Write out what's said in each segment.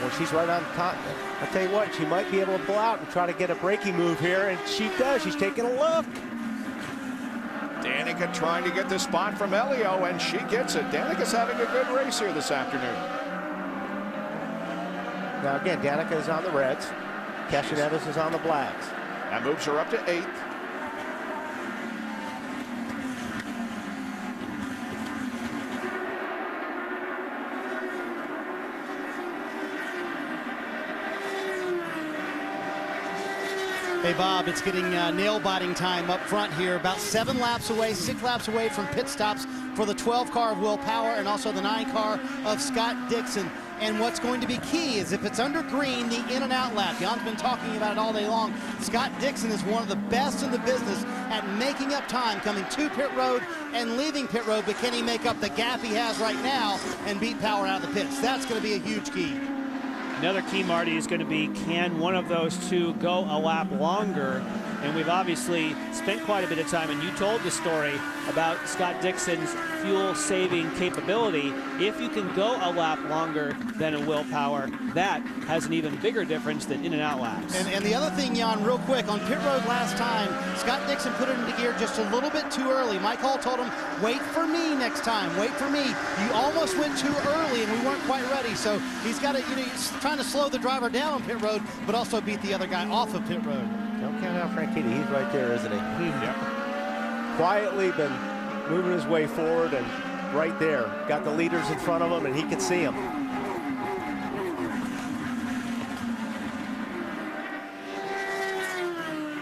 Well, she's right on top. I'll tell you what, she might be able to pull out and try to get a braking move here, and she does. She's taking a look. Danica trying to get the spot from Elio, and she gets it. Danica's having a good race here this afternoon. Now again, Danica is on the reds. Kesha Nevis is on the blacks. That moves her up to 8th. Hey, Bob, it's getting nail-biting time up front here. About 7 laps away, 6 laps away from pit stops for the 12 car of Will Power and also the 9 car of Scott Dixon. And what's going to be key is if it's under green, the in and out lap. Jan's been talking about it all day long. Scott Dixon is one of the best in the business at making up time, coming to pit road and leaving pit road, but can he make up the gap he has right now and beat Power out of the pits? That's going to be a huge key. Another key, Marty, is going to be, can one of those two go a lap longer? And we've obviously spent quite a bit of time, and you told the story about Scott Dixon's fuel-saving capability. If you can go a lap longer than a Will Power, that has an even bigger difference than in and out laps. And the other thing, Jan, real quick, on pit road last time, Scott Dixon put it into gear just a little bit too early. Mike Hall told him, wait for me next time, wait for me. You almost went too early, and we weren't quite ready. So he's got to, he's trying to slow the driver down on pit road, but also beat the other guy off of pit road. Don't count out Franchitti. He's right there, isn't he? Yep. Quietly been moving his way forward, and right there. Got the leaders in front of him, and he can see them.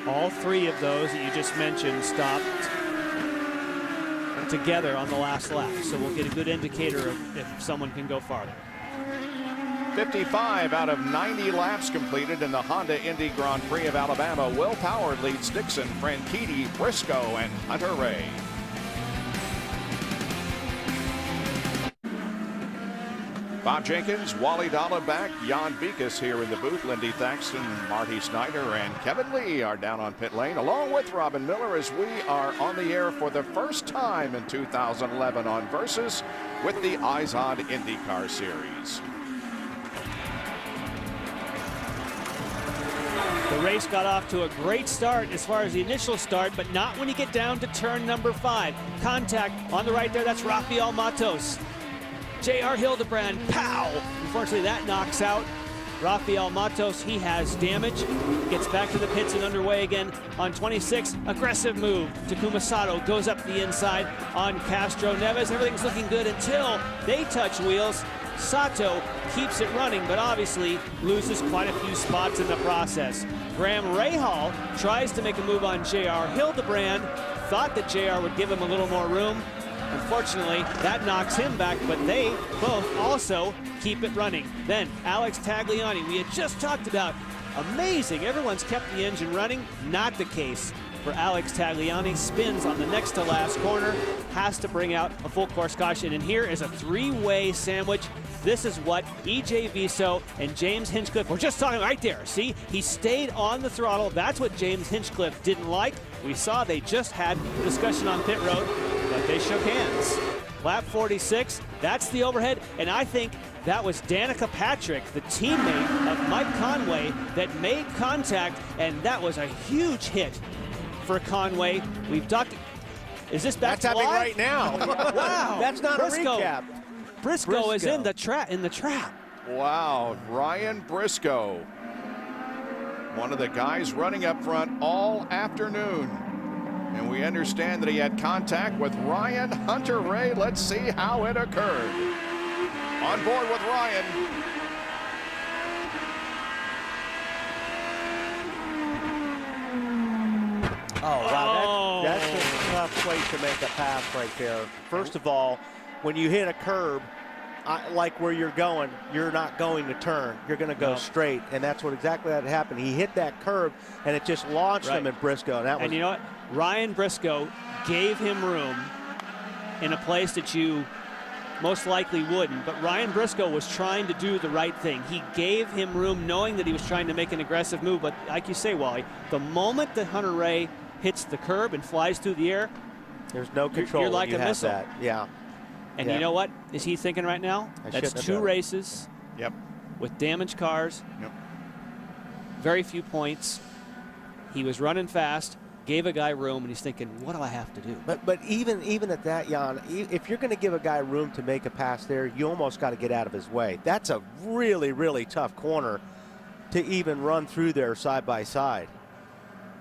All 3 of those that you just mentioned stopped together on the last lap. So we'll get a good indicator of if someone can go farther. 55 out of 90 laps completed in the Honda Indy Grand Prix of Alabama. Will Power leads Dixon, Franchitti, Briscoe, and Hunter Ray. Bob Jenkins, Wally Dallenbach, Jan Beekes here in the booth. Lindy Thaxton, Marty Snyder, and Kevin Lee are down on pit lane, along with Robin Miller, as we are on the air for the first time in 2011 on Versus with the Eyes on IndyCar Series. The race got off to a great start as far as the initial start, but not when you get down to turn number 5. Contact on the right there, that's Rafael Matos. J.R. Hildebrand, pow! Unfortunately, that knocks out Rafael Matos. He has damage. Gets back to the pits and underway again on 26. Aggressive move. Takuma Sato goes up the inside on Castro Neves. Everything's looking good until they touch wheels. Sato keeps it running, but obviously loses quite a few spots in the process. Graham Rahal tries to make a move on J.R. Hildebrand. Thought that J.R. would give him a little more room. Unfortunately, that knocks him back, but they both also keep it running. Then Alex Tagliani, we had just talked about, amazing. Everyone's kept the engine running. Not the case for Alex Tagliani. Spins on the next to last corner, has to bring out a full course caution. And here is a 3-way sandwich. This is what E.J. Viso and James Hinchcliffe were just talking right there. See, he stayed on the throttle. That's what James Hinchcliffe didn't like. We saw they just had a discussion on pit road, but they shook hands. Lap 46, that's the overhead, and I think that was Danica Patrick, the teammate of Mike Conway, that made contact, and that was a huge hit for Conway. We've talked. Is this back That's to happening live? right now. Wow. That's not Briscoe. a recap. Briscoe is in the trap. Wow, Ryan Briscoe. One of the guys running up front all afternoon. And we understand that he had contact with Ryan Hunter Ray. Let's see how it occurred. On board with Ryan. Oh, wow, that's a tough way to make a pass right there. First of all, when you hit a curb, like where you're going, you're not going to turn. You're going to go straight, and that's what exactly that happened. He hit that curb, and it just launched him at Briscoe. And you know what? Ryan Briscoe gave him room in a place that you most likely wouldn't, but Ryan Briscoe was trying to do the right thing. He gave him room knowing that he was trying to make an aggressive move, but like you say, Wally, the moment that Hunter Ray hits the curb and flies through the air, there's no control. You're like a missile. That. Yeah. And you know what is he thinking right now? That's 2 races. Yep. with damaged cars. Yep. Very few points. He was running fast, gave a guy room, and he's thinking, what do I have to do? But even at that, Jan, if you're going to give a guy room to make a pass there, you almost got to get out of his way. That's a really, really tough corner to even run through there side by side.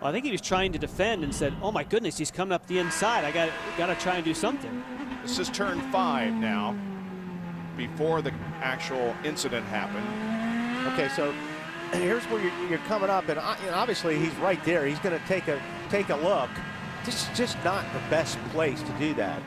Well, I think he was trying to defend and said, oh my goodness, he's coming up the inside. I got to try and do something. This is turn 5 now, before the actual incident happened. Okay, so here's where you're coming up, and obviously he's right there. He's going to take a look. This is just not the best place to do that.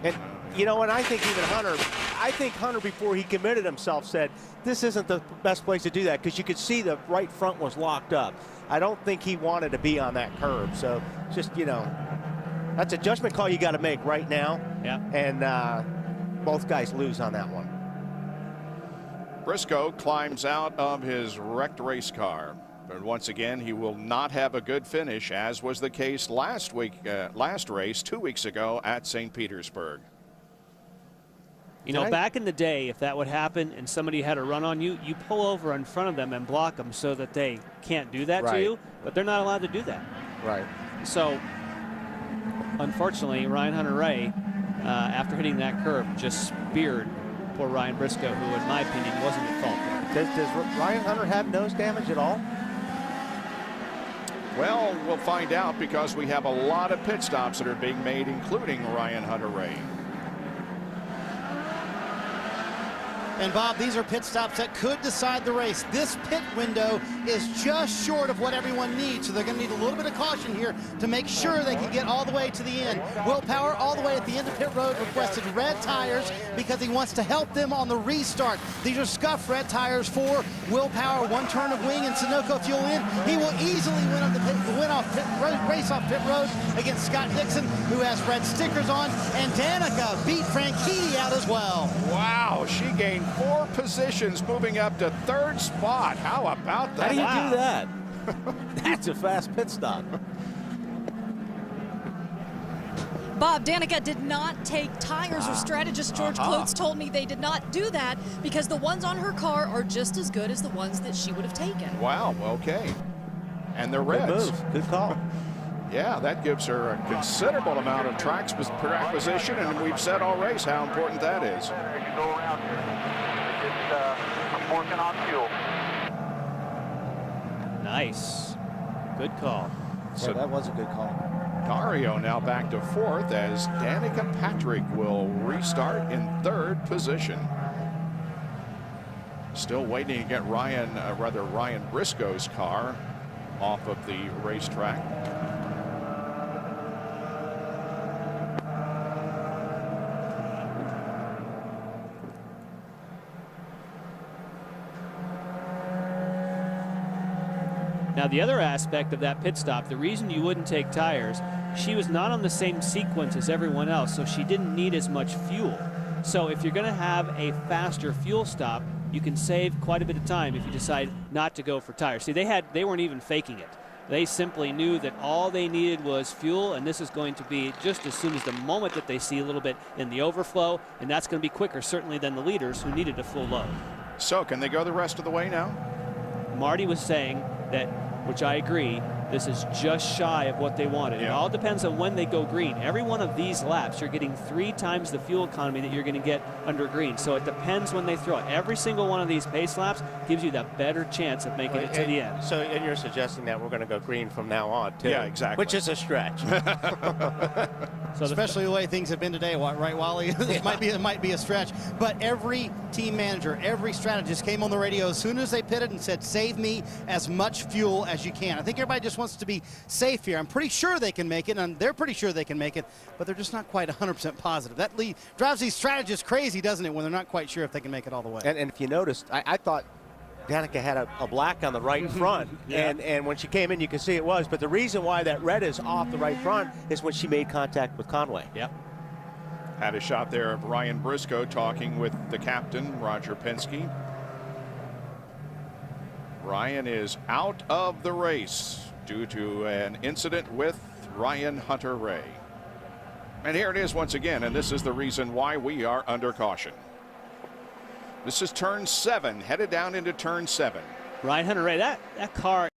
And you know, and I think even Hunter, before he committed himself, said this isn't the best place to do that, because you could see the right front was locked up. I don't think he wanted to be on that curb. So just, you know, that's a judgment call you got to make right now. Yeah. And both guys lose on that one. Briscoe climbs out of his wrecked race car, but once again he will not have a good finish, as was the case last race 2 weeks ago at St. Petersburg. You know, back in the day, if that would happen and somebody had a run on you, you pull over in front of them and block them so that they can't do that to you, but they're not allowed to do that. Right. So unfortunately, Ryan Hunter-Reay, after hitting that curve, just speared poor Ryan Briscoe, who in my opinion wasn't at fault there. Does Ryan Hunter have nose damage at all? Well, we'll find out, because we have a lot of pit stops that are being made, including Ryan Hunter-Reay. And Bob, these are pit stops that could decide the race. This pit window is just short of what everyone needs, so they're going to need a little bit of caution here to make sure they can get all the way to the end. Will Power, all the way at the end of pit road, requested red tires because he wants to help them on the restart. These are scuffed red tires for Will Power. One turn of wing and Sunoco fuel in. He will easily race off pit road against Scott Dixon, who has red stickers on, and Danica beat Franchitti out as well. Wow, she gained 4 positions, moving up to 3rd spot. How about that? How do you do that? That's a fast pit stop. Bob, Danica did not take tires. Her strategist George Klotz told me they did not do that because the ones on her car are just as good as the ones that she would have taken. Wow, okay. And the reds. Good move. Good call. Yeah, that gives her a considerable amount of track position, and we've said all race how important that is. Go around here. I'm working on fuel. Nice. Good call. So that was a good call. Dario now back to 4th, as Danica Patrick will restart in 3rd position. Still waiting to get Ryan Briscoe's car off of the racetrack. Now, the other aspect of that pit stop, the reason you wouldn't take tires, she was not on the same sequence as everyone else, so she didn't need as much fuel. So if you're going to have a faster fuel stop, you can save quite a bit of time if you decide not to go for tires. See, they weren't even faking it. They simply knew that all they needed was fuel, and this is going to be just as soon as the moment that they see a little bit in the overflow, and that's going to be quicker, certainly, than the leaders who needed a full load. So can they go the rest of the way now? Marty was saying that, which I agree, this is just shy of what they wanted. Yeah. It all depends on when they go green. Every one of these laps, you're getting 3 times the fuel economy that you're going to get under green. So it depends when they throw it. Every single one of these pace laps gives you that better chance of making it to the end. So, and you're suggesting that we're going to go green from now on, too. Yeah, exactly. Which is a stretch. So Especially the way things have been today, right, Wally? It might be a stretch. But every team manager, every strategist came on the radio as soon as they pitted and said, save me as much fuel as you can. I think everybody just wants to be safe here. I'm pretty sure they can make it, and they're pretty sure they can make it, but they're just not quite 100% positive. That drives these strategists crazy, doesn't it, when they're not quite sure if they can make it all the way. And if you noticed, I thought Danica had a black on the right front, Yeah. and when she came in, you could see it was. But the reason why that red is off the right front is when she made contact with Conway. Yep. Had a shot there of Ryan Briscoe talking with the captain, Roger Penske. Ryan is out of the race due to an incident with Ryan Hunter-Reay. And here it is once again, and this is the reason why we are under caution. This is turn 7, headed down into turn 7. Ryan Hunter-Ray, that car